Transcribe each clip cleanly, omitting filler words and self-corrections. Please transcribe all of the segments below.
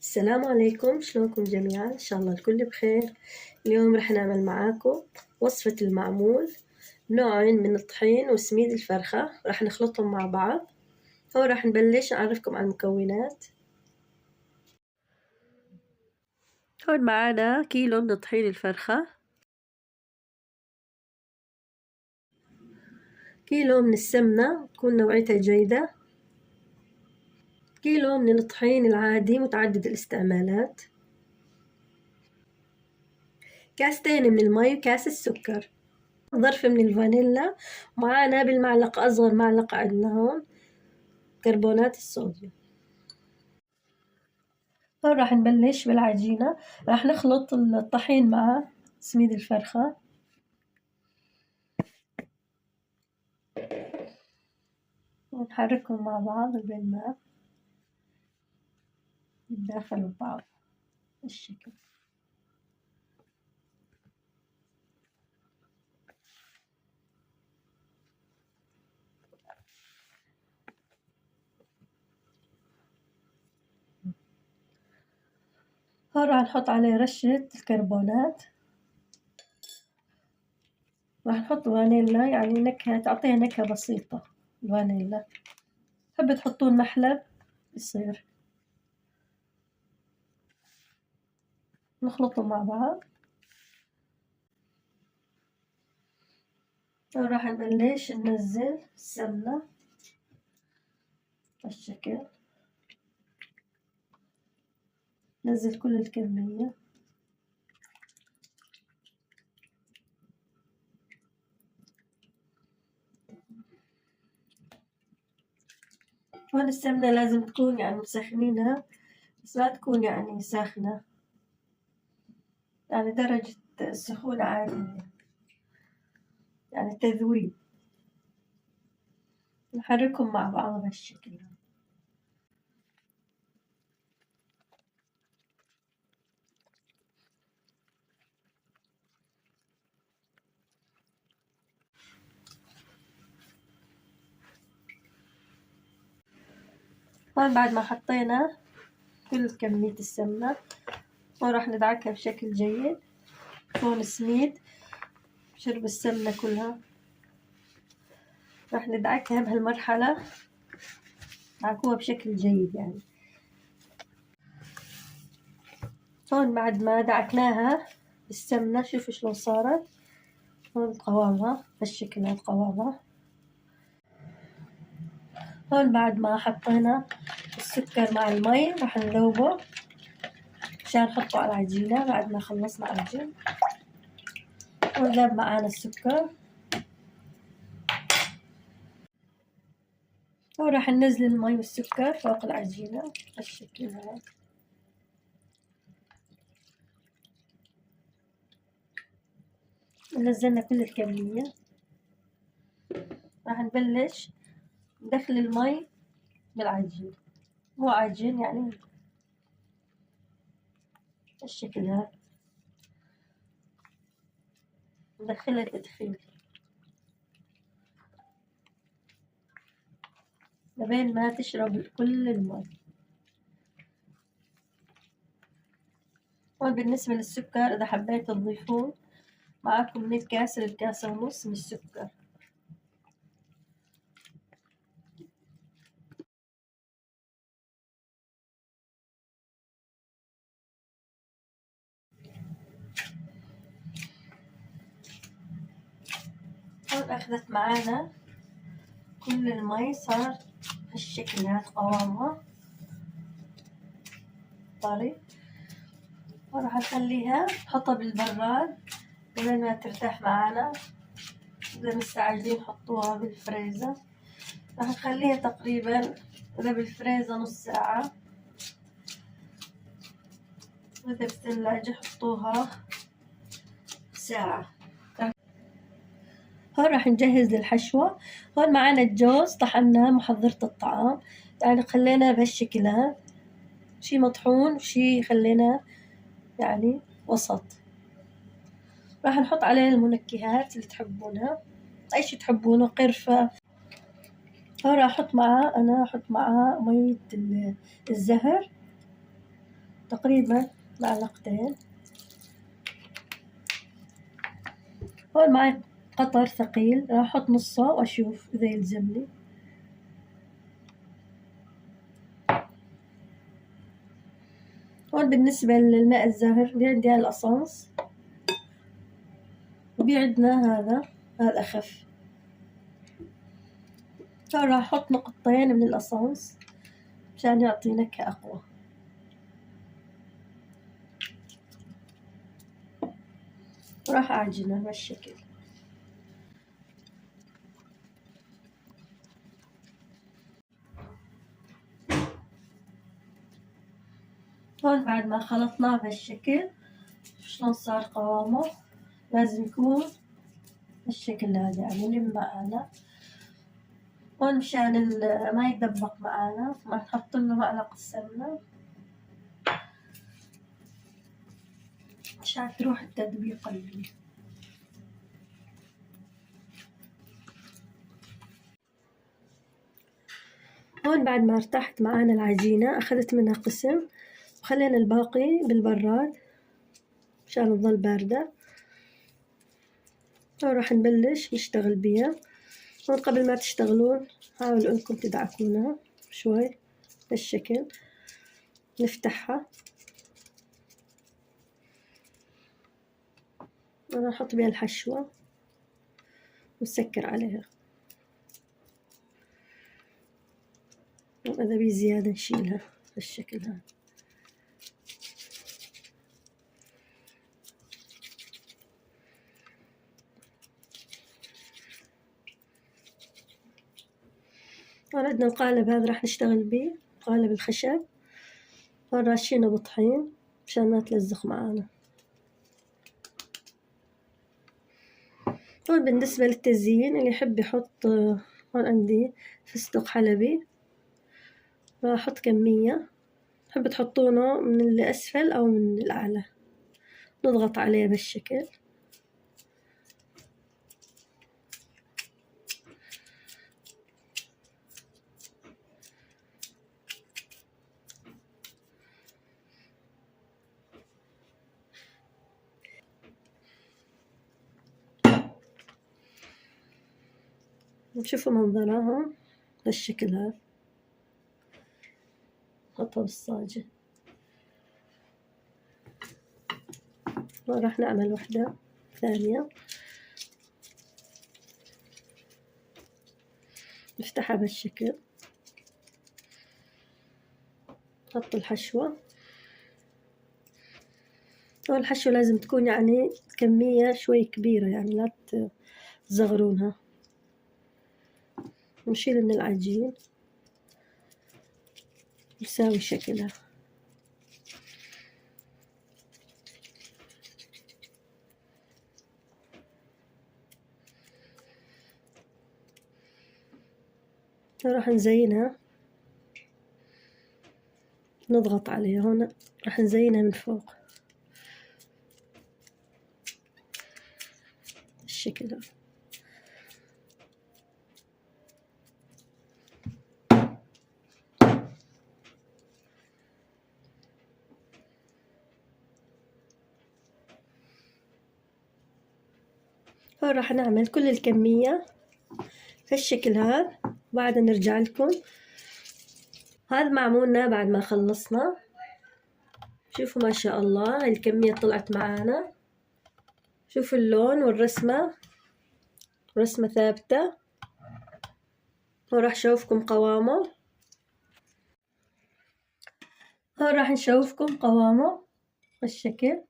السلام عليكم، شلونكم جميعا؟ إن شاء الله الكل بخير. اليوم رح نعمل معاكم وصفة المعمول، نوعين من الطحين وسميد الفرخة رح نخلطهم مع بعض. هون رح نبلش أعرفكم على المكونات. هون معانا كيلو من طحين الفرخة، كيلو من السمنة تكون نوعيتها جيدة، كيلو من الطحين العادي متعدد الاستعمالات، كاستين من المي وكاس السكر، ظرف من الفانيلا، معانا بالمعلقة أصغر معلقة عندنا هون كربونات الصوديوم. هون راح نبلش بالعجينة، راح نخلط الطحين مع سميد الفرخة، ونحركهم مع بعض بين ما يتداخلوا ببعض بالشكل. هون راح نحط عليه رشة الكربونات، راح نحط فانيلا، يعني نكهة تعطيها نكهة بسيطة. الفانيلا تحب تحطون محلب يصير. نخلطهم مع بعض. وراح نبلش ننزل السمنة بالشكل، نزل كل الكمية. هون السمنة لازم تكون يعني مسخنينها، بس لا تكون يعني ساخنة، يعني درجة السخونة عادية، يعني تذويب. نحركهم مع بعض بهالشكل. هون بعد ما حطينا كل كمية السمنة، هون راح ندعكها بشكل جيد. هون سميد شرب السمنة كلها، راح ندعكها بهالمرحلة، دعكوها بشكل جيد يعني. هون بعد ما دعكناها بالسمنة شوفوا شلون صارت. هون قوامها بالشكل، هاد قوامها. هون بعد ما حطينا السكر مع المي راح نذوبه عشان نحطه على العجينة بعد ما خلصنا عجين. هون ذاب معانا السكر. هون راح ننزل المي والسكر فوق العجينة بالشكل هذا. نزلنا كل الكمية، راح نبلش ندخل المي بالعجين. هو عجين يعني بالشكل هذا، ندخلها تدخين لبين ما تشرب كل المي. هون بالنسبة للسكر إذا حبيتوا تضيفون معاكم من الكاس للكاسة ونص من السكر. هون أخذت معانا كل المي، صار هالشكل هذا قوامها طري. وراح نخليها نحطها بالبراد لين ما ترتاح معانا. إذا مستعجلين حطوها بالفريزر، راح نخليها تقريبا إذا بالفريزر نص ساعة، وإذا بالثلاجة حطوها ساعة. هون راح نجهز للحشوة. هون معانا الجوز طحناه محضرة الطعام، يعني خلينا بهالشكل هذا، شي مطحون وشي خلينا يعني وسط. راح نحط عليه المنكهات اللي تحبونها، أي شي تحبونه، قرفة. هون راح أحط معاه مية الزهر، تقريبا معلقتين. هون معي قطر ثقيل، راح أحط نصه وأشوف إذا يلزمني. هون بالنسبة للماء الزاهر في عندي الأصنص، وفي عندنا هذا أخف. هون راح أحط نقطتين من الأصنص مشان يعطي نكهة أقوى. وراح أعجنه بهالشكل. هون بعد ما خلطناه بهالشكل، شلون صار قوامه، لازم يكون بالشكل هذا، يعني لم معانا. هون مشان ما يدبق معانا راح نحط له معلقة سمنة مشان تروح التدبيقة اللي فيه. هون بعد ما ارتاحت معانا العجينة أخذت منها قسم وخلينا الباقي بالبراد مشان تظل باردة. هون راح نبلش نشتغل بيها. هون قبل ما تشتغلون حاولوا انكم تدعكونها شوي بالشكل. نفتحها، أنا نحط بيها الحشوة ونسكر عليها، وإذا بي زيادة نشيلها بالشكل هذا. هون عندنا القالب هذا راح نشتغل بيه، قالب الخشب. هون راشينه بطحين مشان ما تلزق معانا. هون بالنسبة للتزيين اللي يحب يحط، هون عندي فستق حلبي، راح أحط كمية. تحب تحطونه من الأسفل أو من الأعلى. نضغط عليه بالشكل. نشوفوا منظرها بالشكل هذا. نحطها بالصاجة. وراح نعمل وحدة ثانية، نفتحها بالشكل، نحط الحشوة. والحشوة لازم تكون يعني كمية شوي كبيرة، يعني لا تصغرونها. نشيل من العجين نساوي شكلها. راح نزينها، نضغط عليها هون، راح نزينها من فوق بالشكل هذا. هون راح نعمل كل الكمية بهالشكل هذا، بعد نرجع لكم. هذا معمولنا بعد ما خلصنا. شوفوا ما شاء الله الكمية طلعت معانا. شوفوا اللون والرسمة، رسمة ثابتة. وراح أشوفكم قوامه. هون راح نشوفكم قوامه بالشكل.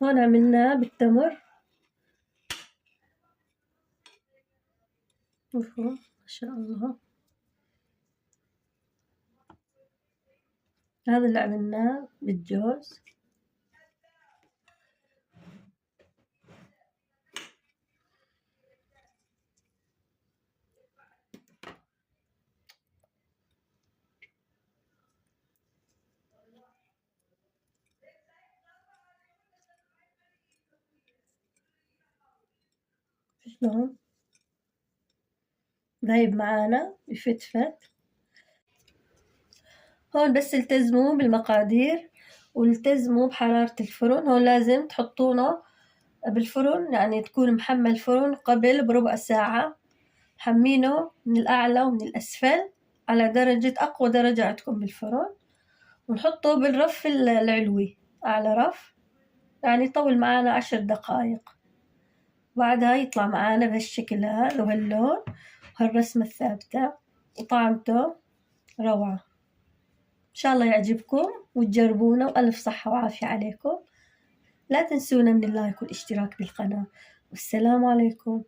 هون عملناه بالتمر. شوفوا ما شاء الله. هذا اللي عملناه بالجوز. شلون ذايب معانا يفتفت. هون بس التزموا بالمقادير والتزموا بحرارة الفرن. هون لازم تحطونه بالفرن، يعني تكون محمى الفرن قبل بربع ساعة، حمينه من الأعلى ومن الأسفل على درجة أقوى درجة عندكم بالفرن، ونحطه بالرف العلوي أعلى رف، يعني يطول معانا 10 دقايق. بعدها يطلع معانا بهالشكل هذا وهاللون وهالرسمة الثابتة وطعمته روعة. إن شاء الله يعجبكم وتجربونه، وألف صحة وعافية عليكم. لا تنسونا من اللايك والاشتراك بالقناة، والسلام عليكم.